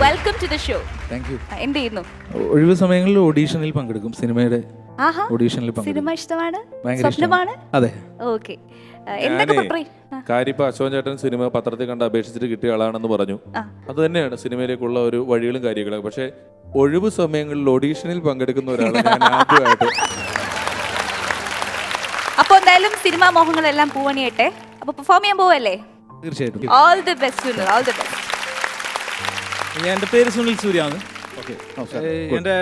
Welcome to the show. Thank you. എന്ത് ചെയ്യുന്നു? ഒഴിവ് സമയങ്ങളിൽ ഓഡീഷനിൽ പങ്കെടുക്കും. സിനിമയുടെ ഓഡീഷനിൽ സിനിമ ഇഷ്ടമാണ്, ഭയങ്കര സ്വപ്നമാണ്. അതെ. ഓക്കെ, എന്തൊക്കെ പറയും? കാര്യം അശോകൻ ചേട്ടൻ സിനിമ പത്രത്തിൽ കണ്ട് അപേക്ഷിച്ചിട്ട് കിട്ടിയ ആളാണെന്ന് പറഞ്ഞു. അത് തന്നെയാണ് സിനിമയിലേക്കുള്ള ഒരു വഴികളും കാര്യങ്ങളും. പക്ഷെ ഒഴിവ് സമയങ്ങളിൽ ഓഡീഷനിൽ പങ്കെടുക്കുന്ന ഒരാളെ ഞാൻ ആദ്യമായിട്ട്. അപ്പൊ എന്തായാലും സിനിമാ മോഹങ്ങളെല്ലാം പൂവണിയട്ടെ. അപ്പൊ പെർഫോം ചെയ്യാൻ പോവല്ലേ? തീർച്ചയായിട്ടും. All the best Sunil, all the best. എൻ്റെ പേര് സുനിൽ സൂര്യാണ്. എൻ്റെ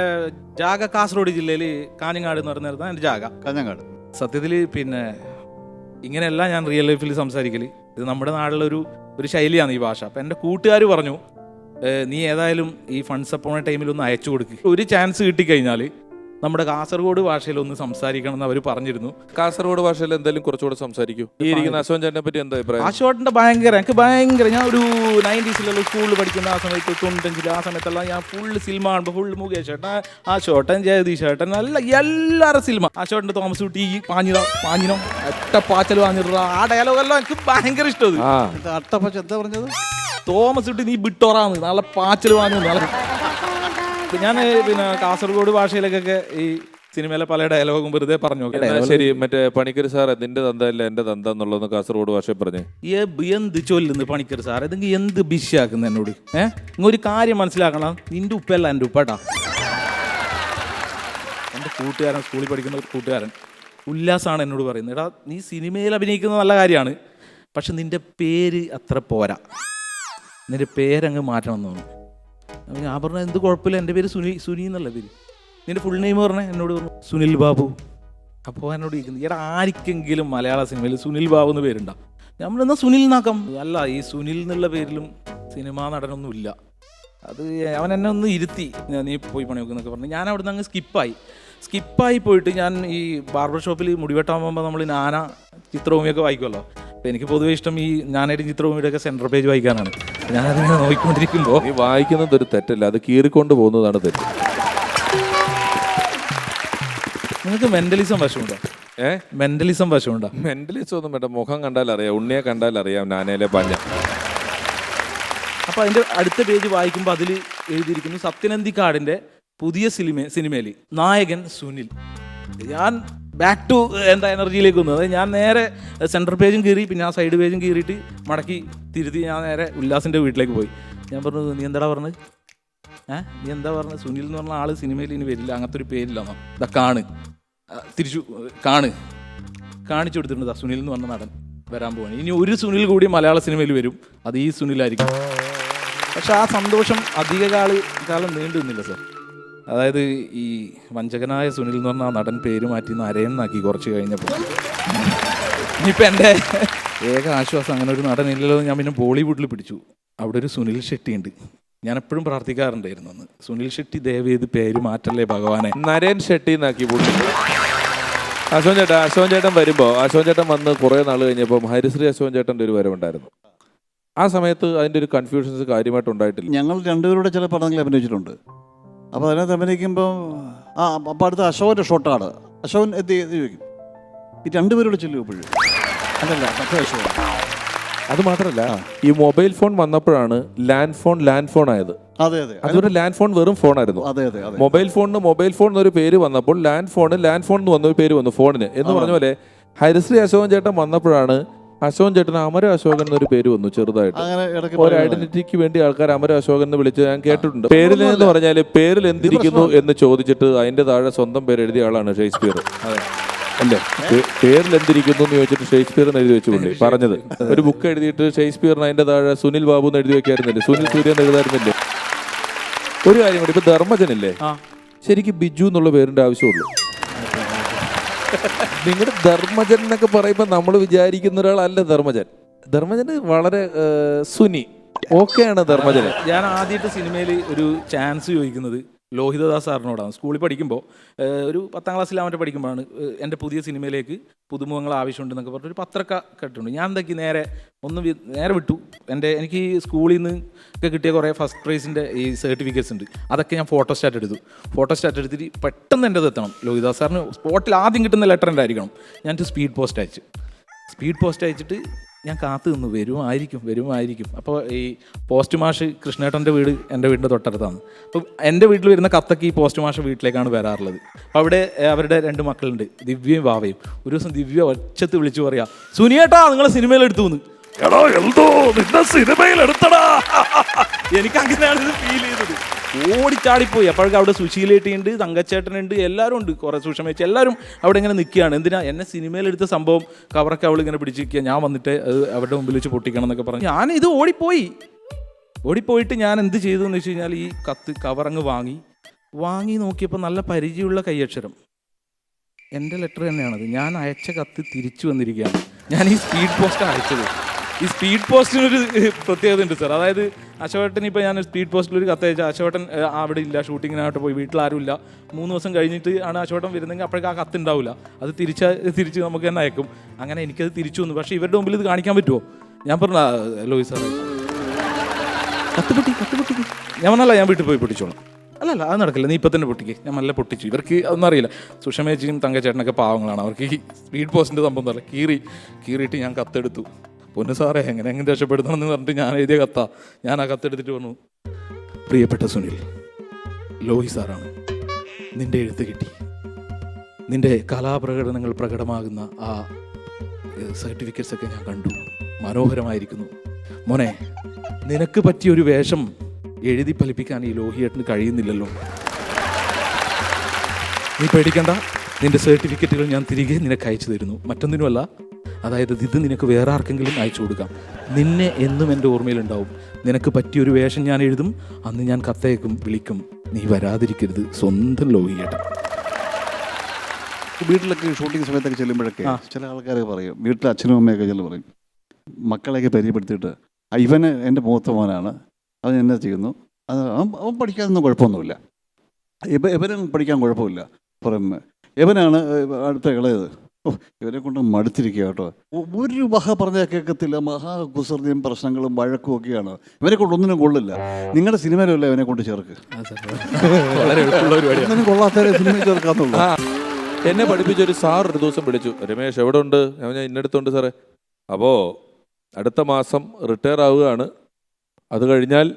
ജാഗ കാസർഗോഡ് ജില്ലയിൽ കാഞ്ഞങ്ങാട് എന്ന് പറഞ്ഞിരുന്ന എൻ്റെ ജാഗ. കാഞ്ഞങ്ങാട്. സത്യത്തിൽ പിന്നെ ഇങ്ങനെയല്ല ഞാൻ റിയൽ ലൈഫിൽ സംസാരിക്കൽ. ഇത് നമ്മുടെ നാട്ടിലൊരു ശൈലിയാണ് ഈ ഭാഷ. അപ്പം എൻ്റെ കൂട്ടുകാർ പറഞ്ഞു, നീ ഏതായാലും ഈ ഫണ്ട്സ് അപ്പോണ ടൈമിലൊന്ന് അയച്ചു കൊടുക്കുക. ഒരു ചാൻസ് കിട്ടിക്കഴിഞ്ഞാൽ നമ്മുടെ കാസർഗോഡ് ഭാഷയിൽ ഒന്ന് സംസാരിക്കണം എന്ന് അവർ പറഞ്ഞിരുന്നു. കാസർഗോഡ് ഭാഷയിൽ എന്തായാലും കുറച്ചുകൂടെ സംസാരിക്കൂ. ഈ ഇരിക്കുന്ന അശോകൻ ചേട്ടനെ പറ്റി എന്താ അഭിപ്രായം? ആശോട്ടൻ്റെ എനിക്ക് ഞാൻ ഒരു 90s സ്കൂളിൽ പഠിക്കുന്ന ആ സമയത്ത് 95 ആ സമയത്തെല്ലാം ഞാൻ ഫുള്ള് സിനിമ കാണുമ്പോൾ ഫുള്ള് മുകേഷ് ചേട്ടൻ, ആശോട്ടൻ, ജഗദീഷ് ചേട്ടൻ, എല്ലാവരും സിനിമ. ആശോട്ടൻ്റെ തോമസ് കുട്ടി പാഞ്ഞിനോ ഒറ്റ പാച്ചൽ വാങ്ങിടുക, ആ ഡയലോഗെല്ലാം എനിക്ക് ഭയങ്കര ഇഷ്ടം. അട്ടപ്പച്ച എന്താ പറഞ്ഞത്? തോമസ് കുട്ടി നീ വിട്ടോറാന്ന്, നല്ല പാച്ചൽ വാങ്ങി. ഞാൻ പിന്നെ കാസർഗോഡ് ഭാഷയിലേക്കൊക്കെ ഈ സിനിമയിലെ പല ഡയലോഗും വെറുതെ പറഞ്ഞു. ശരി, മറ്റേ പണിക്കർ സാർ നിന്റെ തന്തല്ല എന്റെ തന്ത എന്നുള്ളതെന്ന് കാസർഗോഡ് ഭാഷ പറഞ്ഞേ. എന്ത് ചൊല്ലുന്നു പണിക്കർ സാർ? ഇതെങ്കിൽ എന്ത് ബിഷിയാക്കുന്നു എന്നോട്? ഒരു കാര്യം മനസ്സിലാക്കണം, നിന്റെ ഉപ്പല്ല എൻ്റെ ഉപ്പേട്ടാ. എൻ്റെ കൂട്ടുകാരൻ, സ്കൂളിൽ പഠിക്കുന്ന ഒരു കൂട്ടുകാരൻ ഉല്ലാസാണ് എന്നോട് പറയുന്നത്, എടാ നീ സിനിമയിൽ അഭിനയിക്കുന്നത് നല്ല കാര്യമാണ്, പക്ഷെ നിന്റെ പേര് അത്ര പോരാ, നിന്റെ പേരങ്ങ് മാറ്റണം എന്ന് തോന്നുന്നു. ഞാൻ പറഞ്ഞ എന്ത് കുഴപ്പമില്ല, എൻ്റെ പേര് സുനി എന്നുള്ള പേര്. നിന്റെ ഫുൾ നെയിം പറഞ്ഞേ? എന്നോട് പറഞ്ഞു സുനിൽ ബാബു. അപ്പോൾ എന്നോട് ചോദിക്കുന്നത്, എടാ ആർക്കെങ്കിലും മലയാള സിനിമയിൽ സുനിൽ ബാബു എന്ന് പേരുണ്ടോ? നമ്മൾ എന്നാൽ സുനിൽ എന്നാക്കാം. അല്ല, ഈ സുനിൽ എന്നുള്ള പേരിലും സിനിമാ നടനൊന്നും ഇല്ല. അത് അവൻ എന്നെ ഒന്ന് ഇരുത്തി, നീ പോയി പണി നോക്കുന്നൊക്കെ പറഞ്ഞു. ഞാൻ അവിടെ നിന്ന് അങ്ങ് സ്കിപ്പായി പോയിട്ട് ഞാൻ ഈ ബാർബർ ഷോപ്പിൽ മുടിവെട്ടാൻ പോകുമ്പോൾ നമ്മൾ നാന ചിത്രഭൂമിയൊക്കെ വായിക്കുമല്ലോ. അപ്പോൾ എനിക്ക് പൊതുവെ ഇഷ്ടം ഈ ഞാനായിട്ട് ചിത്രഭൂമിയുടെ ഒക്കെ സെൻട്രൽ പേജ് വായിക്കാനാണ്. ഞാനതിങ്ങനെ നോക്കിക്കൊണ്ടിരിക്കുമ്പോൾ നീ വായിക്കുന്നത് ഒരു തെറ്റല്ല, അത് കീറിക്കൊണ്ട് പോകുന്നതാണ് തെറ്റ്. നിങ്ങൾക്ക് മെന്റലിസം വശമുണ്ടോ? മെന്റലിസം വശമുണ്ടോ? മെന്റലിസം ഒന്നും വേണ്ട, മുഖം കണ്ടാൽ അറിയാം, ഉണ്ണിയെ കണ്ടാൽ അറിയാം നാനയിലെ പഞ്ഞ. അപ്പോൾ അതിൻ്റെ അടുത്ത പേജ് വായിക്കുമ്പോൾ അതിൽ എഴുതിയിരിക്കുന്നു സത്യനന്ദിക്കാടിൻ്റെ പുതിയ സിനിമയിൽ നായകൻ സുനിൽ. ഞാൻ ബാക്ക് ടു എന്താ എനർജിയിലേക്ക് വന്നു. അതായത് ഞാൻ നേരെ സെൻട്രൽ പേജും കീറി, പിന്നെ ആ സൈഡ് പേജും കീറിയിട്ട് മടക്കി തിരുത്തി ഞാൻ നേരെ ഉല്ലാസിൻ്റെ വീട്ടിലേക്ക് പോയി. ഞാൻ പറഞ്ഞു, നീ എന്താടാ പറഞ്ഞത്? നീ എന്താ പറഞ്ഞത്? സുനിൽ എന്ന് പറഞ്ഞ ആൾ സിനിമയിൽ ഇനി വരില്ല, അങ്ങനത്തെ ഒരു പേരില്ലാന്നോ? ഇതാ തിരിച്ചു കാണിച്ചു കൊടുത്തിട്ടുണ്ട്. സുനിൽ എന്ന് പറഞ്ഞ നടൻ വരാൻ പോവാണ്. ഇനി ഒരു സുനിൽ കൂടി മലയാള സിനിമയിൽ വരും, അത് ഈ സുനിലായിരിക്കും. പക്ഷെ ആ സന്തോഷം കാലം നീണ്ടു നിന്നില്ല സാർ. അതായത് ഈ വഞ്ചകനായ സുനിൽ എന്ന് പറഞ്ഞ ആ നടൻ പേര് മാറ്റി നരേന്നാക്കി കുറച്ച് കഴിഞ്ഞപ്പോൾ. ഇനിയിപ്പോൾ എൻ്റെ ഏക ആശ്വാസം, അങ്ങനെ ഒരു നടനില്ലല്ലോ. ഞാൻ പിന്നെ ബോളിവുഡിൽ പിടിച്ചു, അവിടെ ഒരു സുനിൽ ഷെട്ടി ഉണ്ട്. ഞാൻ എപ്പോഴും പ്രാർത്ഥിക്കാറുണ്ടായിരുന്നു അന്ന്, സുനിൽ ഷെട്ടി ദയവേത് പേര് മാറ്റല്ലേ ഭഗവാനെ, നരേൻ ഷെട്ടി എന്നാക്കി പുള്ളി. അശോകൻ ചേട്ടൻ വരുമ്പോൾ, അശോകൻ ചേട്ടൻ വന്ന് കുറേ നാൾ കഴിഞ്ഞപ്പം ഹരിശ്രീ അശോകൻ ചേട്ടൻ്റെ ഒരു വരവുണ്ടായിരുന്നു. ആ സമയത്ത് അതിൻ്റെ ഒരു കൺഫ്യൂഷൻസ് കാര്യമായിട്ട് ഉണ്ടായിട്ടില്ല. ഞങ്ങൾ രണ്ടുപേരുടെ ചില പടങ്ങളിൽ അഭിനയിച്ചിട്ടുണ്ട്. അപ്പോൾ അതിനകത്ത് അഭിനയിക്കുമ്പോൾ അപ്പോൾ അടുത്ത അശോകൻ്റെ ഷോട്ടാണ്. അശോകൻ എത്തി ചോദിക്കും, ഈ രണ്ടുപേരോട് ചെല്ലും എപ്പോഴും. അതല്ല മറ്റേ അശോകൻ. അത് മാത്രമല്ല, ഈ മൊബൈൽ ഫോൺ വന്നപ്പോഴാണ് ലാൻഡ് ഫോൺ ആയത്. അതെ. അതുകൊണ്ട് ലാൻഡ് ഫോൺ വെറും ഫോണായിരുന്നു. അതെ. മൊബൈൽ ഫോൺ എന്നൊരു പേര് വന്നപ്പോൾ ലാൻഡ് ഫോൺ എന്ന് വന്നൊരു പേര് വന്നു ഫോണിന് എന്ന് പറഞ്ഞ പോലെ. ഹരിശ്രീ അശോകൻ ചേട്ടൻ വന്നപ്പോഴാണ് അശോകൻ ചേട്ടൻ അമര അശോകൻ എന്നൊരു പേര് വന്നു ചെറുതായിട്ട്. ഒരു ഐഡന്റിറ്റിക്ക് വേണ്ടി ആൾക്കാർ അമര അശോകൻ എന്ന് വിളിച്ച് ഞാൻ കേട്ടിട്ടുണ്ട്. പേരിൽ എന്ന് പറഞ്ഞാൽ പേരിൽ എന്തിരിക്കുന്നു എന്ന് ചോദിച്ചിട്ട് അതിന്റെ താഴെ സ്വന്തം പേര് എഴുതിയ ആളാണ് ഷേക്സ്പിയർ. അല്ലേ? പേരിൽ എന്തിരിക്കുന്നു എന്ന് ചോദിച്ചിട്ട് ഷേക്സ്പിയർ എന്ന് എഴുതി വെച്ചുകൊണ്ട് പറഞ്ഞത്. ഒരു ബുക്ക് എഴുതിയിട്ട് ഷേക്സ്പിയറിന് അതിന്റെ താഴെ സുനിൽ ബാബു എന്ന് എഴുതി വെക്കായിരുന്നില്ലേ, സുനിൽ സൂര്യൻ എഴുതായിരുന്നില്ലേ? ഒരു കാര്യം കൂടി, ഇപ്പൊ ധർമ്മജനല്ലേ, ശരിക്കും ബിജു എന്നുള്ള പേരിന്റെ ആവശ്യമുള്ളൂ. നിങ്ങളുടെ ധർമ്മജൻ എന്നൊക്കെ പറയുമ്പോൾ നമ്മൾ വിചാരിക്കുന്ന ഒരാളല്ല ധർമ്മജൻ. ധർമ്മജന് വളരെ സുനി ഓക്കെയാണ് ധർമ്മജന്. ഞാൻ ആദ്യമായിട്ട് സിനിമയിൽ ഒരു ചാൻസ് ചോദിക്കുന്നത് ലോഹിതദാസ് സാറിനോടാണ്. സ്കൂളിൽ പഠിക്കുമ്പോൾ ഒരു 10ാം ക്ലാസ്സിലാവട്ടെ പഠിക്കുമ്പോഴാണ് എൻ്റെ പുതിയ സിനിമയിലേക്ക് പുതുമുഖങ്ങൾ ആവശ്യമുണ്ടെന്നൊക്കെ പറഞ്ഞിട്ട് ഒരു പത്രമൊക്കെ കേട്ടിട്ടുണ്ട്. ഞാൻ എന്താക്കി നേരെ വിട്ടു. എനിക്ക് സ്കൂളിൽ നിന്ന് ഒക്കെ കിട്ടിയ കുറേ ഫസ്റ്റ് പ്രൈസിൻ്റെ ഈ സർട്ടിഫിക്കറ്റ്സ് ഉണ്ട്, അതൊക്കെ ഞാൻ ഫോട്ടോസ്റ്റാറ്റ് എടുത്തിട്ട് പെട്ടെന്ന് എൻ്റെ എത്തണം. ലോഹിതദാസ് സാറിന് സ്പോട്ടിൽ ആദ്യം കിട്ടുന്ന ലെറ്റർ ഉണ്ടായിരിക്കണം. ഞാൻ സ്പീഡ് പോസ്റ്റ് അയച്ചിട്ട് ഞാൻ കാത്തു നിന്നു, വരുമായിരിക്കും. അപ്പോൾ ഈ പോസ്റ്റ് മാഷ് കൃഷ്ണേട്ടൻ്റെ വീട് എൻ്റെ വീടിൻ്റെ തൊട്ടടുത്താണ്. അപ്പം എൻ്റെ വീട്ടിൽ വരുന്ന കത്തൊക്കെ ഈ പോസ്റ്റ് മാഷ് വീട്ടിലേക്കാണ് വരാറുള്ളത്. അപ്പോൾ അവിടെ അവരുടെ 2 മക്കളുണ്ട്, ദിവ്യയും വാവയും. ഒരു ദിവസം ദിവ്യ ഒച്ചത്ത് വിളിച്ചു പറയാ, സുനിയേട്ടാ നിങ്ങളെ സിനിമയിൽ എടുത്തു എന്ന്. എടോ എന്തോ നിന്റെ സിനിമയിൽ എടുത്തടാ. എനിക്ക് അങ്ങനെയാണ് ഇത് ഫീൽ ചെയ്തത്. ഓടിച്ചാടിപ്പോയി. അപ്പോഴൊക്കെ അവിടെ സുശീലേട്ടിയുണ്ട്, തങ്കച്ചേട്ടനുണ്ട്, എല്ലാവരും ഉണ്ട്, കുറേ സുഷമേച്ചി, എല്ലാവരും അവിടെ ഇങ്ങനെ നിൽക്കുകയാണ്. എന്തിനാ എന്നെ സിനിമയിലെടുത്ത സംഭവം കവറൊക്കെ അവൾ ഇങ്ങനെ പിടിച്ചിരിക്കുക, ഞാൻ വന്നിട്ട് അത് അവരുടെ മുമ്പിൽ വെച്ച് പൊട്ടിക്കണം എന്നൊക്കെ പറഞ്ഞു. ഞാനിത് ഓടിപ്പോയിട്ട് ഞാൻ എന്ത് ചെയ്തു എന്ന് വെച്ച് കഴിഞ്ഞാൽ ഈ കവറങ്ങ് വാങ്ങി നോക്കിയപ്പോൾ നല്ല പരിചയമുള്ള കൈയക്ഷരം. എൻ്റെ ലെറ്റർ തന്നെയാണത്. ഞാൻ അയച്ച കത്ത് തിരിച്ചു വന്നിരിക്കുകയാണ്. ഞാൻ ഈ സ്പീഡ് പോസ്റ്റാണ് അയച്ചത്. ഈ സ്പീഡ് പോസ്റ്റിനൊരു പ്രത്യേകത ഉണ്ട് സാർ. അതായത് അശോകേട്ടൻ ഇപ്പോൾ ഞാൻ സ്പീഡ് പോസ്റ്റിലൊരു കത്ത് അയച്ചാൽ അശോകേട്ടൻ അവിടെ ഇല്ല, ഷൂട്ടിങ്ങിനായിട്ട് പോയി, വീട്ടിലാരുമില്ല. 3 ദിവസം കഴിഞ്ഞിട്ട് ആണ് അശോകേട്ടൻ വരുന്നെങ്കിൽ അപ്പോഴേക്കും ആ കത്ത് ഉണ്ടാവില്ല. അത് തിരിച്ച് നമുക്ക് തന്നെ അയക്കും. അങ്ങനെ എനിക്കത് തിരിച്ചു വന്നു. പക്ഷേ ഇവരുടെ മുമ്പിൽ ഇത് കാണിക്കാൻ പറ്റുമോ? ഞാൻ പറഞ്ഞ ലോയി സാർ കത്ത് പൊട്ടി. ഞാൻ പറഞ്ഞല്ല, ഞാൻ വീട്ടിൽ പോയി പൊട്ടിച്ചോളാം. അല്ലല്ല, അത് നടക്കില്ല, നീ ഇപ്പം തന്നെ പൊട്ടിക്ക്. ഞാൻ നല്ല പൊട്ടിച്ചു. ഇവർക്ക് അതൊന്നും അറിയില്ല. സുഷമേച്ചിയും തങ്കച്ചേട്ടനൊക്കെ പാവങ്ങളാണ്. അവർക്ക് ഈ സ്പീഡ് പോസ്റ്റിൻ്റെ സംഭവം തന്നെ കീറിയിട്ട് ഞാൻ കത്തെടുത്ു. പൊന്നു സാറേ എങ്ങനെ രക്ഷപ്പെടുത്തണം എന്ന് പറഞ്ഞിട്ട് ഞാൻ എഴുതിയ കത്താ. ഞാൻ ആ കത്തെടുത്തിട്ട് പറഞ്ഞു, പ്രിയപ്പെട്ട സുനിൽ, ലോഹി സാറാണ്, നിന്റെ എഴുത്ത് കിട്ടി. നിന്റെ കലാപ്രകടനങ്ങൾ പ്രകടമാകുന്ന ആ സർട്ടിഫിക്കറ്റ്സ് ഒക്കെ ഞാൻ കണ്ടു, മനോഹരമായിരിക്കുന്നു. മോനെ, നിനക്ക് പറ്റിയൊരു വേഷം എഴുതി ഫലിപ്പിക്കാൻ ഈ ലോഹിയേട്ടന് കഴിയുന്നില്ലല്ലോ. നീ പേടിക്കണ്ട, നിന്റെ സർട്ടിഫിക്കറ്റുകൾ ഞാൻ തിരികെ നിനക്ക് അയച്ചു തരുന്നു. മറ്റൊന്നിനുമല്ല, അതായത് ഇത് നിനക്ക് വേറെ ആർക്കെങ്കിലും അയച്ചു കൊടുക്കാം. നിന്നെ എന്നും എൻ്റെ ഓർമ്മയിലുണ്ടാവും. നിനക്ക് പറ്റിയൊരു വേഷം ഞാൻ എഴുതും, അന്ന് ഞാൻ കത്തയക്കും, വിളിക്കും. നീ വരാതിരിക്കരുത്, സ്വന്തം ലോഹിയേട്ടൻ. വീട്ടിലൊക്കെ ഷൂട്ടിംഗ് സമയത്തൊക്കെ ചെല്ലുമ്പോഴൊക്കെ ചില ആൾക്കാർ പറയും, വീട്ടിലെ അച്ഛനും അമ്മയൊക്കെ ചെല്ലു പറയും, മക്കളെയൊക്കെ പരിചയപ്പെടുത്തിയിട്ട് ഇവന് എൻ്റെ മൂത്ത മോനാണ്, അവൻ എന്നാ ചെയ്യുന്നു, അത് അവൻ പഠിക്കാനൊന്നും കുഴപ്പമൊന്നുമില്ല, ഇവനും പഠിക്കാൻ കുഴപ്പമില്ല, പുറമെ ഇവനാണ് അടുത്ത ഇളയത്, ഇവരെ കൊണ്ട് മടുത്തിരിക്കുക കേട്ടോ, ഒരു വഹ പറഞ്ഞാൽ കേൾക്കത്തില്ല, മഹാകുസൃതിയും പ്രശ്നങ്ങളും വഴക്കും ഒക്കെയാണ്, ഇവരെ കൊണ്ട് ഒന്നിനും കൊള്ളില്ല. നിങ്ങളുടെ സിനിമയിലല്ല ഇവനെ കൊണ്ട് ചേർക്ക്, ഒന്നിനും കൊള്ളാത്തവരെ സിനിമയിൽ ചേർക്കാന്നുള്ളൂ. എന്നെ പഠിപ്പിച്ചൊരു സാർ ഒരു ദിവസം വിളിച്ചു, രമേശ് എവിടെ ഉണ്ട്? ഞാൻ ഇന്നടുത്തുണ്ട് സാറേ. അപ്പോൾ അടുത്ത മാസം റിട്ടയർ ആവുകയാണ്, അത് കഴിഞ്ഞാൽ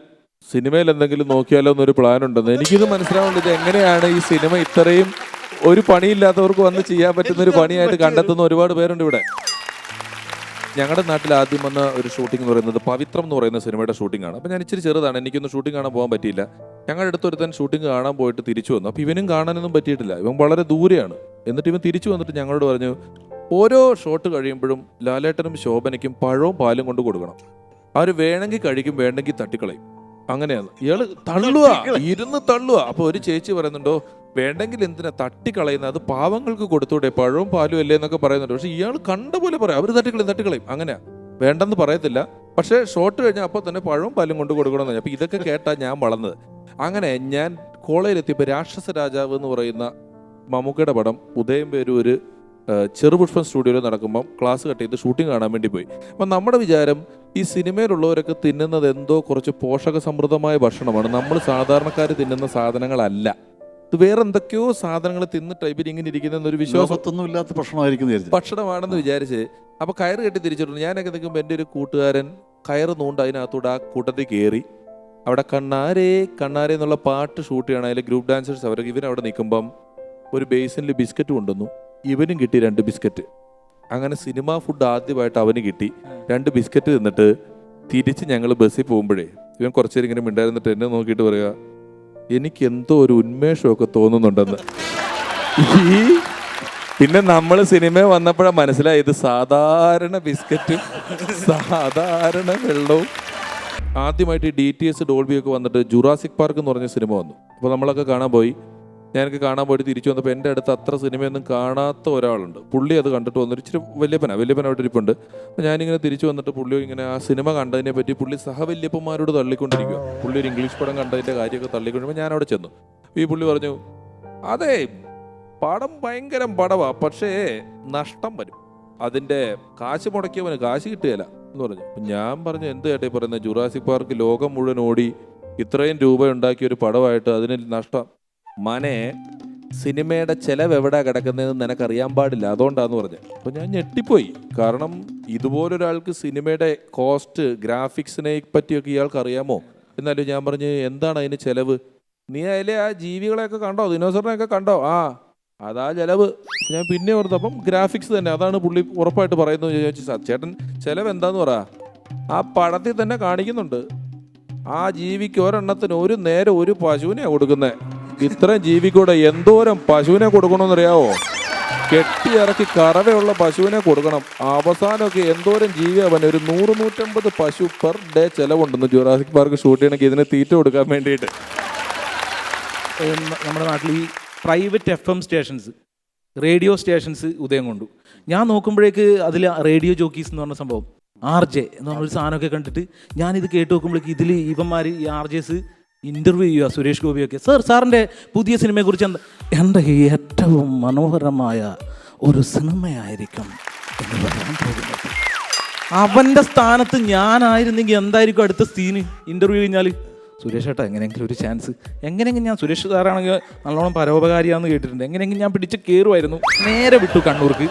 സിനിമയിൽ എന്തെങ്കിലും നോക്കിയാലോ എന്നൊരു പ്ലാൻ ഉണ്ടെന്ന്. എനിക്കിത് മനസ്സിലാവുന്നത് ഇത് എങ്ങനെയാണ് ഈ സിനിമ ഇത്രയും ഒരു പണിയില്ലാത്തവർക്ക് വന്ന് ചെയ്യാൻ പറ്റുന്ന ഒരു പണിയായിട്ട് കണ്ടെത്തുന്ന ഒരുപാട് പേരുണ്ട് ഇവിടെ. ഞങ്ങളുടെ നാട്ടിൽ ആദ്യം വന്ന ഒരു ഷൂട്ടിംഗ് എന്ന് പറയുന്നത് പവിത്രം എന്ന് പറയുന്ന സിനിമയുടെ ഷൂട്ടിംഗ് ആണ്. അപ്പോൾ ഞാൻ ഇച്ചിരി ചെറുതാണ്, എനിക്കൊന്നും ഷൂട്ടിംഗ് കാണാൻ പോകാൻ പറ്റിയില്ല. ഞങ്ങളുടെ അടുത്തൊരുത്തൻ ഷൂട്ടിംഗ് കാണാൻ പോയിട്ട് തിരിച്ചു വന്നു. അപ്പോൾ ഇവനും കാണാനൊന്നും പറ്റിയിട്ടില്ല, ഇവൻ വളരെ ദൂരെയാണ്. എന്നിട്ട് ഇവൻ തിരിച്ചു വന്നിട്ട് ഞങ്ങളോട് പറഞ്ഞു, ഓരോ ഷോട്ട് കഴിയുമ്പോഴും ലാലേട്ടനും ശോഭനയ്ക്കും പഴവും പാലും കൊണ്ട് കൊടുക്കണം. അവർ വേണമെങ്കിൽ കഴിക്കും, വേണ്ടെങ്കിൽ തട്ടിക്കളയും. അങ്ങനെയാണ് ഇയാള് ഇരുന്ന് തള്ളുക. അപ്പോൾ ഒരു ചേച്ചി പറയുന്നുണ്ടോ, വേണ്ടെങ്കിൽ എന്തിനാ തട്ടിക്കളയുന്നത്, അത് പാവങ്ങൾക്ക് കൊടുത്തൂടെ, പഴവും പാലും അല്ലേ എന്നൊക്കെ പറയുന്നുണ്ട്. പക്ഷെ ഇയാൾ കണ്ട പോലെ പറയാം, അവർ തട്ടിക്കളയും അങ്ങനെയാ, വേണ്ടെന്ന് പറയത്തില്ല. പക്ഷേ ഷോട്ട് കഴിഞ്ഞാൽ അപ്പോൾ തന്നെ പഴവും പാലും കൊണ്ട് കൊടുക്കണമെന്ന് പറഞ്ഞു. അപ്പോൾ ഇതൊക്കെ കേട്ടാ ഞാൻ വളർന്നത്. അങ്ങനെ ഞാൻ കോളേജിലെത്തിയപ്പോൾ രാക്ഷസ രാജാവ് എന്ന് പറയുന്ന മമ്മൂക്കയുടെ പടം ഉദയം പേരൂർ ചെറുപുഷ്പം സ്റ്റുഡിയോയിൽ നടക്കുമ്പം ക്ലാസ് കട്ട് ചെയ്ത് ഷൂട്ടിംഗ് കാണാൻ വേണ്ടി പോയി. അപ്പം നമ്മുടെ വിചാരം ഈ സിനിമയിലുള്ളവരൊക്കെ തിന്നുന്നത് എന്തോ കുറച്ച് പോഷക സമൃദ്ധമായ ഭക്ഷണമാണ്, നമ്മൾ സാധാരണക്കാർ തിന്നുന്ന സാധനങ്ങളല്ല, ഇത് വേറെ എന്തൊക്കെയോ സാധനങ്ങൾ തിന്നിട്ട് ഇവരിങ്ങനെ ഇരിക്കുന്നൊരു വിശ്വാസത്തൊന്നും ഇല്ലാത്ത ഭക്ഷണമാണെന്ന് വിചാരിച്ച് അപ്പോൾ കയറ് കെട്ടി തിരിച്ചിട്ടുണ്ട്. ഞാനൊക്കെ നിൽക്കുമ്പോൾ എൻ്റെ ഒരു കൂട്ടുകാരൻ കയറ് നൂണ്ട് അതിനകത്തൂടെ ആ കൂട്ടത്തിൽ കയറി അവിടെ കണ്ണാരേ എന്നുള്ള പാട്ട് ഷൂട്ട് ചെയ്യണം. അതിൽ ഗ്രൂപ്പ് ഡാൻസേഴ്സ് അവരൊക്കെ ഇവനവിടെ നിൽക്കുമ്പം ഒരു ബേസിനിൽ ബിസ്ക്കറ്റ് കൊണ്ടുവന്നു, ഇവനും കിട്ടി 2 ബിസ്ക്കറ്റ്. അങ്ങനെ സിനിമ ഫുഡ് ആദ്യമായിട്ട് അവന് കിട്ടി. 2 ബിസ്ക്കറ്റ് തിന്നിട്ട് തിരിച്ച് ഞങ്ങൾ ബസ്സിൽ പോകുമ്പോഴേ ഇവൻ കുറച്ചു നേരം ഇങ്ങനെ മിണ്ടായിരുന്നിട്ട് എന്നെ നോക്കിയിട്ട് പറയുക, എനിക്ക് എന്തോ ഒരു ഉന്മേഷമൊക്കെ തോന്നുന്നുണ്ടെന്ന്. പിന്നെ നമ്മൾ സിനിമ വന്നപ്പോഴാണ് മനസ്സിലായി ഇത് സാധാരണ ബിസ്ക്കറ്റും സാധാരണ വെള്ളവും. ആദ്യമായിട്ട് DTS ഡോൾബിയൊക്കെ വന്നിട്ട് ജുറാസിക് പാർക്ക് എന്ന് പറഞ്ഞ സിനിമ വന്നു. അപ്പോൾ നമ്മളൊക്കെ കാണാൻ പോയി. ഞാനൊക്കെ കാണാൻ പോയിട്ട് തിരിച്ചു വന്നപ്പോൾ എൻ്റെ അടുത്ത് അത്ര സിനിമയൊന്നും കാണാത്ത ഒരാളുണ്ട്. പുള്ളി അത് കണ്ടിട്ട് വന്നിട്ട് ഇച്ചിരി വല്യപ്പനായിട്ട് ഇരിപ്പുണ്ട്. അപ്പോൾ ഞാനിങ്ങനെ തിരിച്ചു വന്നിട്ട് പുള്ളി ഇങ്ങനെ ആ സിനിമ കണ്ടതിനെ പറ്റി പുള്ളി സഹവല്യപ്പന്മാരോട് തള്ളിക്കൊണ്ടിരിക്കുക. പുള്ളി ഒരു ഇംഗ്ലീഷ് പടം കണ്ടതിൻ്റെ കാര്യമൊക്കെ തള്ളിക്കൊണ്ടിരിക്കുമ്പോൾ ഞാൻ അവിടെ ചെന്നു. ഈ പുള്ളി പറഞ്ഞു, അതെ പടം ഭയങ്കര പടമാണ്, പക്ഷേ നഷ്ടം വരും, അതിൻ്റെ കാശ് മുടക്കിയവന് കാശ് കിട്ടുകയില്ല എന്ന് പറഞ്ഞു. ഞാൻ പറഞ്ഞു, എന്ത് ചേട്ടാ പറയുന്നത്, ജുറാസിക് പാർക്ക് ലോകം മുഴുവൻ ഓടി ഇത്രയും രൂപ ഉണ്ടാക്കിയ ഒരു പടമായിട്ട് അതിന് നഷ്ടം? മനെ, സിനിമയുടെ ചെലവ് എവിടെ കിടക്കുന്നതെന്ന് നിനക്കറിയാൻ പാടില്ല, അതുകൊണ്ടാന്ന് പറഞ്ഞു. അപ്പോൾ ഞാൻ ഞെട്ടിപ്പോയി. കാരണം ഇതുപോലൊരാൾക്ക് സിനിമയുടെ കോസ്റ്റ് ഗ്രാഫിക്സിനെ പറ്റിയൊക്കെ ഇയാൾക്ക് അറിയാമോ എന്നാലും ഞാൻ പറഞ്ഞു എന്താണ് അതിന് ചെലവ്? നീ അതിലെ ആ ജീവികളെയൊക്കെ കണ്ടോ, ദിനോസറിനെയൊക്കെ കണ്ടോ? ആ അതാ ചെലവ്. ഞാൻ പിന്നെ ഓർത്തപ്പം ഗ്രാഫിക്സ് തന്നെ, അതാണ് പുള്ളി ഉറപ്പായിട്ട് പറയുന്നത്. ചോദിച്ചു ചേട്ടൻ ചെലവ് എന്താന്ന് പറ. ആ പടത്തിൽ തന്നെ കാണിക്കുന്നുണ്ട്. ആ ജീവിക്ക് ഒരെണ്ണത്തിന് ഒരു നേരം ഒരു പശുവിനെ കൊടുക്കുന്നത്. ഇത്രയും ജീവിക്കൂടെ എന്തോരം പശുവിനെ കൊടുക്കണമെന്നറിയാവോ? കെട്ടിയിറക്കി കറവയുള്ള പശുവിനെ കൊടുക്കണം. അവസാനമൊക്കെ എന്തോരം ജീവിയാ പറഞ്ഞ ഒരു 100-150 പശു പെർ ഡേ ചിലവുണ്ടെന്ന് ജുറാസിക് പാർക്ക് ഷൂട്ട് ചെയ്യണമെങ്കിൽ ഇതിന് തീറ്റ കൊടുക്കാൻ വേണ്ടിയിട്ട്. നമ്മുടെ നാട്ടിൽ ഈ private FM stations, radio stations ഉദയം കൊണ്ടു. ഞാൻ നോക്കുമ്പോഴേക്ക് അതിൽ റേഡിയോ ജോക്കീസ് എന്ന് പറഞ്ഞ സംഭവം, RJ എന്ന് പറഞ്ഞൊരു സാധനമൊക്കെ കണ്ടിട്ട് ഞാനിത് കേട്ട് നോക്കുമ്പോഴേക്ക് ഇതിൽ ഇവന്മാർ ഈ RJs ഇൻ്റർവ്യൂ ചെയ്യുക. സുരേഷ് ഗോപിയൊക്കെ സാറിൻ്റെ പുതിയ സിനിമയെക്കുറിച്ച് എന്താ? എൻ്റെ ഏറ്റവും മനോഹരമായ ഒരു സിനിമയായിരിക്കും എന്ന് പറയാൻ പോകുന്നത്. അവൻ്റെ സ്ഥാനത്ത് ഞാനായിരുന്നെങ്കിൽ എന്തായിരിക്കും അടുത്ത സീന്? ഇൻ്റർവ്യൂ കഴിഞ്ഞാൽ സുരേഷ് ഏട്ടാ എങ്ങനെയെങ്കിലും ഒരു ചാൻസ്, എങ്ങനെയെങ്കിലും ഞാൻ സുരേഷ് സാറാണെങ്കിൽ നല്ലോണം പരോപകാരിയാണെന്ന് കേട്ടിട്ടുണ്ട്, എങ്ങനെയെങ്കിലും ഞാൻ പിടിച്ച് കയറുമായിരുന്നു. നേരെ വിട്ടു കണ്ണൂർക്ക്.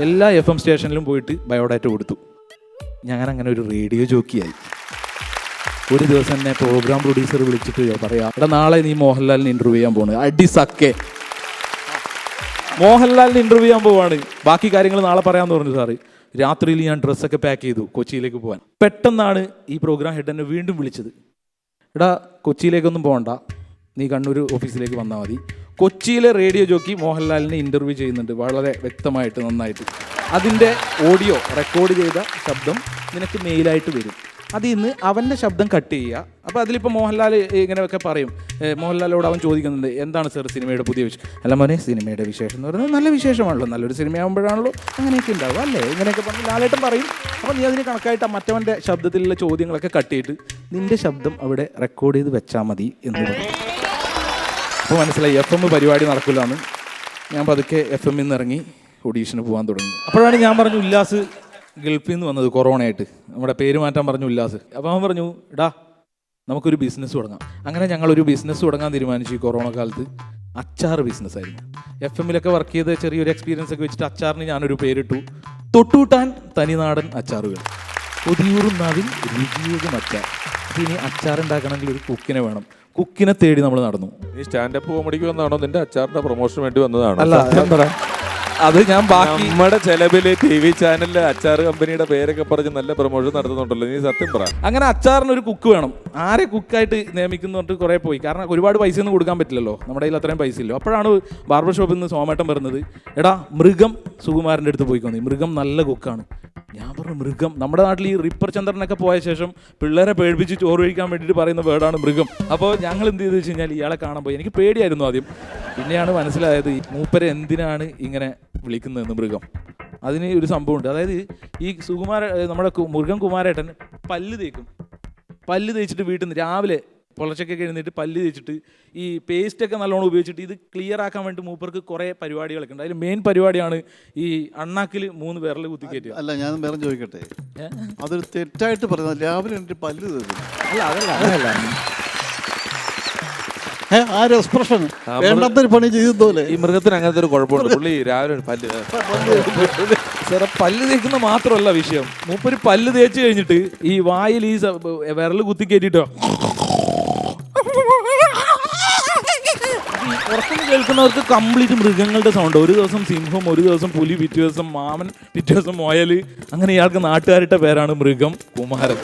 എല്ലാ FM സ്റ്റേഷനിലും പോയിട്ട് ബയോഡാറ്റ കൊടുത്തു. ഞാനങ്ങനെ ഒരു റേഡിയോ ജോക്കിയായി. ഒരു ദിവസം എന്നെ പ്രോഗ്രാം പ്രൊഡ്യൂസർ വിളിച്ചിട്ട് പറയാം, എടാ നാളെ നീ മോഹൻലാലിനെ ഇൻ്റർവ്യൂ ചെയ്യാൻ പോവാണ്. അടിസക്കെ മോഹൻലാലിനെ ഇൻ്റർവ്യൂ ചെയ്യാൻ പോവാണ്, ബാക്കി കാര്യങ്ങൾ നാളെ പറയാമെന്ന് പറഞ്ഞു സാറ്. രാത്രിയിൽ ഞാൻ ഡ്രസ്സൊക്കെ പാക്ക് ചെയ്തു കൊച്ചിയിലേക്ക് പോകാൻ. പെട്ടെന്നാണ് ഈ പ്രോഗ്രാം ഹെഡ് എന്നെ വീണ്ടും വിളിച്ചത്. എടാ കൊച്ചിയിലേക്കൊന്നും പോകണ്ട, നീ കണ്ണൂർ ഓഫീസിലേക്ക് വന്നാൽ മതി. കൊച്ചിയിലെ റേഡിയോ ജോക്കി മോഹൻലാലിനെ ഇൻ്റർവ്യൂ ചെയ്യുന്നുണ്ട് വളരെ വ്യക്തമായിട്ട്, നന്നായിട്ട്. അതിൻ്റെ ഓഡിയോ റെക്കോർഡ് ചെയ്ത ശബ്ദം നിനക്ക് മെയിലായിട്ട് വരും. അതിൽ നിന്ന് അവൻ്റെ ശബ്ദം കട്ട് ചെയ്യുക. അപ്പോൾ അതിലിപ്പോൾ മോഹൻലാൽ ഇങ്ങനെയൊക്കെ പറയും. മോഹൻലാലോട് അവൻ ചോദിക്കുന്നുണ്ട്, എന്താണ് സാർ സിനിമയുടെ പുതിയ വിശേഷം? അല്ല മോനെ, സിനിമയുടെ വിശേഷം എന്ന് പറയുന്നത് നല്ല വിശേഷമാണല്ലോ, നല്ലൊരു സിനിമയാകുമ്പോഴാണല്ലോ അങ്ങനെയൊക്കെ ഉണ്ടാവും അല്ലേ, ഇങ്ങനെയൊക്കെ പറഞ്ഞ് ലാലേട്ടൻ പറയും. അപ്പോൾ നീ അതിന് കണക്കായിട്ട് മറ്റവൻ്റെ ശബ്ദത്തിലുള്ള ചോദ്യങ്ങളൊക്കെ കട്ട് ചെയ്തിട്ട് നിൻ്റെ ശബ്ദം അവിടെ റെക്കോർഡ് ചെയ്ത് വെച്ചാൽ മതി എന്ന് പറയും. അപ്പോൾ മനസ്സിലായി FM പരിപാടി നടക്കില്ലാന്ന്. ഞാൻ പതുക്കെ FM നിന്ന് ഇറങ്ങി ഓഡീഷന് പോകാൻ തുടങ്ങി. അപ്പോഴാണ് ഞാൻ പറഞ്ഞു ഉല്ലാസ് ഗൾഫിൽ നിന്ന് വന്നത് കൊറോണയായിട്ട്, നമ്മുടെ പേര് മാറ്റാൻ പറഞ്ഞു ഉല്ലാസ്. അപ്പോൾ അവൻ പറഞ്ഞു, എടാ നമുക്കൊരു ബിസിനസ് തുടങ്ങാം. അങ്ങനെ ഞങ്ങളൊരു ബിസിനസ് തുടങ്ങാൻ തീരുമാനിച്ചു. ഈ കൊറോണ കാലത്ത് അച്ചാർ ബിസിനസ്സായിരുന്നു. FM-ലൊക്കെ വർക്ക് ചെയ്ത് ചെറിയൊരു എക്സ്പീരിയൻസ് ഒക്കെ വെച്ചിട്ട് അച്ചാറിന് ഞാനൊരു പേരിട്ടു, തൊട്ടൂട്ടാൻ തനിനാടൻ അച്ചാറുകൾ. കൊതിയൂറും നാവിൽ രുചിയേകും അച്ചാർ. അപ്പോൾ ഇനി അച്ചാർ ഉണ്ടാക്കണമെങ്കിൽ ഒരു കുക്കിനെ വേണം. കുക്കിനെ തേടി നമ്മൾ നടന്നു. നീ സ്റ്റാൻഡപ്പ് കോമഡിക്ക് വന്നതാണോ, നിന്റെ അച്ചാറിന്റെ പ്രൊമോഷന് വേണ്ടി വന്നതാണോ? അല്ല, അത് ഞാൻ ബാക്കി നമ്മുടെ ചെലവില് TV ചാനലില് അച്ചാർ കമ്പനിയുടെ പേരൊക്കെ പറഞ്ഞ് നല്ല പ്രൊമോഷൻ നടത്തുന്നുണ്ടല്ലോ, നീ സത്യം പറ. അങ്ങനെ അച്ചാറിന് ഒരു കുക്ക് വേണം. ആരെ കുക്കായിട്ട് നിയമിക്കുന്നു പറഞ്ഞിട്ട് കുറേ പോയി. കാരണം ഒരുപാട് പൈസ ഒന്നും കൊടുക്കാൻ പറ്റില്ലല്ലോ, നമ്മുടെ കയ്യിൽ അത്രയും പൈസ ഇല്ലോ. അപ്പോഴാണ് ബാർബർ ഷോപ്പിൽ നിന്ന് സോമേട്ടൻ പറഞ്ഞത്, എടാ മൃഗം സുകുമാരൻ്റെ അടുത്ത് പോയിക്കോന്നി, മൃഗം നല്ല കുക്കാണ്. ഞാൻ പറഞ്ഞു മൃഗം, നമ്മുടെ നാട്ടിൽ ഈ റിപ്പർ ചന്ദ്രനൊക്കെ പോയ ശേഷം പിള്ളേരെ പേടിപ്പിച്ച് ചോറ് കഴിക്കാൻ വേണ്ടിയിട്ട് പറയുന്ന വേർഡാണ് മൃഗം. അപ്പോൾ ഞങ്ങൾ എന്ത് ചെയ്തെന്ന് വെച്ച് കഴിഞ്ഞാൽ ഇയാളെ കാണാൻ പോയി. എനിക്ക് പേടിയായിരുന്നു ആദ്യം, പിന്നെയാണ് മനസ്സിലായത് മൂപ്പരെ എന്തിനാണ് ഇങ്ങനെ വിളിക്കുന്നതെന്ന്. മൃഗം അതിന് ഒരു സംഭവമുണ്ട്. അതായത് ഈ നമ്മുടെ മൃഗം കുമാരേട്ടൻ പല്ല് തേക്കും. പല്ല് തേച്ചിട്ട് വീട്ടിൽ നിന്ന് രാവിലെ പുലർച്ചയ്ക്കൊക്കെ എഴുന്നേറ്റ് പല്ല് തേച്ചിട്ട് ഈ പേസ്റ്റൊക്കെ നല്ലോണം ഉപയോഗിച്ചിട്ട് ഇത് ക്ലിയർ ആക്കാൻ വേണ്ടി മൂപ്പർക്ക് കുറേ പരിപാടികളൊക്കെ ഉണ്ട്. അതിൽ മെയിൻ പരിപാടിയാണ് ഈ അണ്ണാക്കിൽ 3 വിരൽ കുത്തിക്കയറ്റുക. അല്ല, ഞാൻ വേറെ ചോദിക്കട്ടെ, അതൊരു തെറ്റായിട്ട് പറയുന്നത് രാവിലെ എനിക്ക് പല്ല് തരും. അല്ല അതല്ല ആ ഒരു എക്സ്പ്രഷൻ വേണ്ടാത്തൊരു പണി ചെയ്തതുപോലെ. ഈ മൃഗത്തിന് അങ്ങനത്തെ ഒരു കുഴപ്പമുണ്ട്, പുള്ളി രാവിലെ പല്ല് തേക്കുന്ന മാത്രമല്ല വിഷയം. മൂപ്പര് പല്ല് തേച്ച് കഴിഞ്ഞിട്ട് ഈ വായിൽ ഈ വിരൽ കുത്തി കയറ്റിട്ടോ പുറത്തുനിന്ന് കേൾക്കുന്നവർക്ക് കംപ്ലീറ്റ് മൃഗങ്ങളുടെ സൗണ്ട്. ഒരു ദിവസം സിംഹം, ഒരു ദിവസം പുലി, പിറ്റേ ദിവസം മാമൻ, പിറ്റേ ദിവസം മുയൽ. അങ്ങനെ ഇയാൾക്ക് നാട്ടുകാരുടെ പേരാണ് മൃഗം കുമാരൻ.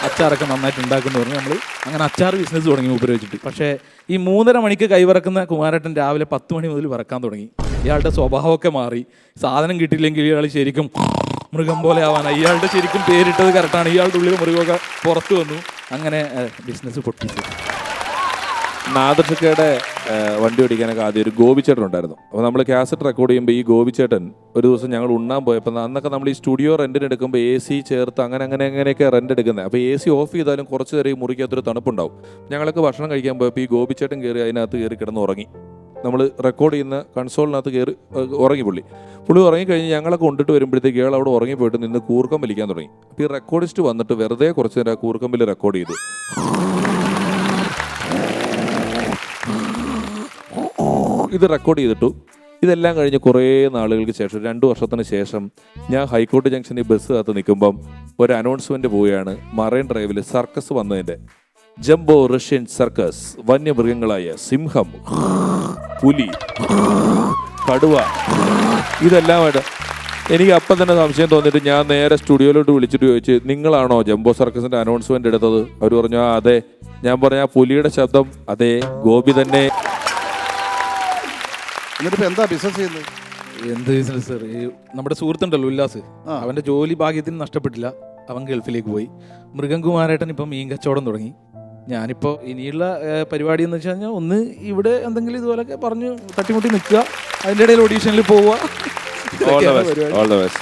അച്ചാറൊക്കെ നന്നായിട്ട് ഉണ്ടാക്കുന്നു പറഞ്ഞ് നമ്മൾ അങ്ങനെ അച്ചാർ ബിസിനസ് തുടങ്ങി മൂപ്പര് വെച്ചിട്ട്. പക്ഷേ ഈ 3:30 മണിക്ക് കൈവറക്കുന്ന കുമാരേട്ടൻ രാവിലെ 10 മണി മുതൽ വറക്കാൻ തുടങ്ങി. ഇയാളുടെ സ്വഭാവമൊക്കെ മാറി. സാധനം കിട്ടിയില്ലെങ്കിൽ ഇയാൾ ശരിക്കും മൃഗം പോലെ ആവാനാണ്. ഇയാളുടെ ശരിക്കും പേരിട്ടത് കറക്റ്റാണ്. ഇയാളുടെ ഉള്ളിൽ മൃഗമൊക്കെ പുറത്തു വന്നു. അങ്ങനെ ബിസിനസ് പൊട്ടിച്ചു. നാദർഷക്കയുടെ വണ്ടി ഓടിക്കാനൊക്കെ ആദ്യം ഒരു ഗോപിച്ചേട്ടൻ ഉണ്ടായിരുന്നു. അപ്പോൾ നമ്മൾ കാസറ്റ് റെക്കോർഡ് ചെയ്യുമ്പോൾ ഈ ഗോപിച്ചേട്ടൻ ഒരു ദിവസം ഞങ്ങൾ ഉണ്ണാൻ പോയപ്പോൾ, അന്നൊക്കെ നമ്മൾ ഈ സ്റ്റുഡിയോ റെൻറ്റിന് എടുക്കുമ്പോൾ AC ചേർത്ത് അങ്ങനെയൊക്കെ റെൻ്റ് എടുക്കുന്നത്. അപ്പോൾ AC ഓഫ് ചെയ്താലും കുറച്ച് നേരം ഈ മുറിക്കകത്തൊരു തണുപ്പുണ്ടാവും. ഞങ്ങളൊക്കെ ഭക്ഷണം കഴിക്കാൻ പോയപ്പോൾ ഈ ഗോപിച്ചേട്ടൻ കയറി അതിനകത്ത് കയറി കിടന്ന് ഉറങ്ങി. നമ്മൾ റെക്കോർഡ് ചെയ്യുന്ന കൺസോളിനകത്ത് കയറി ഉറങ്ങി പുള്ളി ഉറങ്ങിക്കഴിഞ്ഞ് ഞങ്ങളെ കൊണ്ടിട്ട് വരുമ്പോഴത്തേക്ക് ഇയാൾ അവിടെ ഉറങ്ങിപ്പോയിട്ട് നിന്ന് കൂർക്കം വലിക്കാൻ തുടങ്ങി. അപ്പോൾ ഈ റെക്കോർഡിസ്റ്റ് വന്നിട്ട് വെറുതെ കുറച്ച് നേരം കൂർക്കമ്പിൽ റെക്കോർഡ് ചെയ്തു. ഇത് റെക്കോർഡ് ചെയ്തിട്ടു. ഇതെല്ലാം കഴിഞ്ഞ് കുറേ നാളുകൾക്ക് ശേഷം 2 വർഷത്തിന് ശേഷം ഞാൻ ഹൈക്കോടതി ജംഗ്ഷനിൽ ബസ് കാത്ത് നിൽക്കുമ്പം ഒരു അനൗൺസ്മെന്റ് പോവുകയാണ് മറൈൻ ഡ്രൈവിൽ സർക്കസ് വന്നതിന്റെ. ജംബോ റഷ്യൻ സർക്കസ്, വന്യമൃഗങ്ങളായ സിംഹം, പുലി, കടുവ, ഇതെല്ലാമായിട്ട് എനിക്ക് അപ്പം തന്നെ സംശയം തോന്നിയിട്ട് ഞാൻ നേരെ സ്റ്റുഡിയോയിലോട്ട് വിളിച്ചിട്ട് ചോദിച്ചു, നിങ്ങളാണോ ജംബോ സർക്കസിന്റെ അനൗൺസ്മെന്റ് എടുത്തത്? അവർ പറഞ്ഞു ആ അതെ. ഞാൻ പറഞ്ഞ ആ പുലിയുടെ ശബ്ദം അതെ ഗോപി തന്നെ. എന്നിട്ട് എന്താ ബിസിനസ് ചെയ്യുന്നത്? എന്ത് ബിസിനസ് സാർ? ഈ നമ്മുടെ സുഹൃത്തുണ്ടല്ലോ ഉല്ലാസ്, അവന്റെ ജോലി ഭാഗ്യത്തിന് നഷ്ടപ്പെട്ടില്ല, അവൻ ഗൾഫിലേക്ക് പോയി. മൃഗം കുമാരേട്ടൻ ഇപ്പം മീൻ കച്ചവടം തുടങ്ങി. ഞാനിപ്പോൾ ഇനിയുള്ള പരിപാടി എന്ന് വെച്ച് കഴിഞ്ഞാൽ ഒന്ന് ഇവിടെ എന്തെങ്കിലും ഇതുപോലൊക്കെ പറഞ്ഞു തട്ടിമുട്ടി നിൽക്കുക, അതിൻ്റെ ഇടയിൽ ഓഡീഷനിൽ പോവുക. All the best.